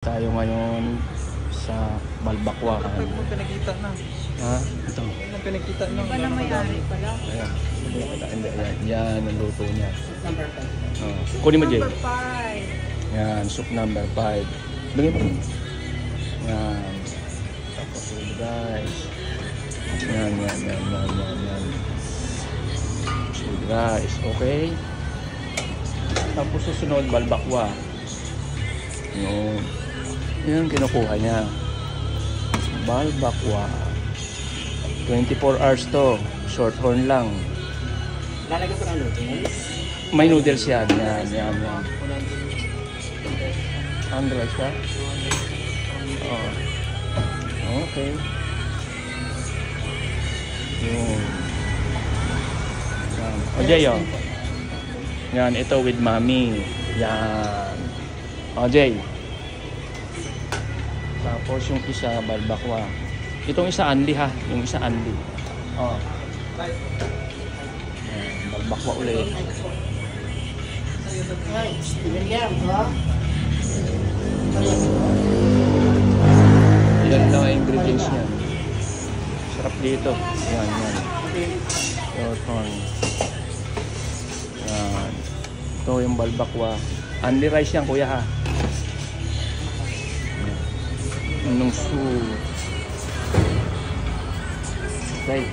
Tayo ngayon sa Balbakwa. Ito po pinakita na. Ha? Ito. Ano pinakita na? Hindi pala may-ari pala. Ayan. Hindi, ayan. Yan ang luto niya. Number 5. Oh. Kunin mo, Jay. Number 5. Yan, soup number 5. Bigyan mo. Yan. Tapos yun, guys. Yan. So, guys, okay. Tapos susunod, Balbakwa. Yun. Yan kinukuha niya. Balbakwa. 24 hours to. Short horn lang. Lalagyan ko ng noodles. May noodles yan. Yan. Andres ka? Oh. Okay. Yun. Yan. O, Jay, oh. Yan, ito with mommy. Yan. O, Jay. Tapos yung isa, Balbakwa. Itong isa, Anli, ha? Yung isa, Anli. O. Yan, Balbakwa ulit. Yan lang ang ingredients niya. Sarap dito. Yan. Short horn. Yan. Ito yung Balbakwa. Only rice yan, kuya, ha? Anong soup? Right.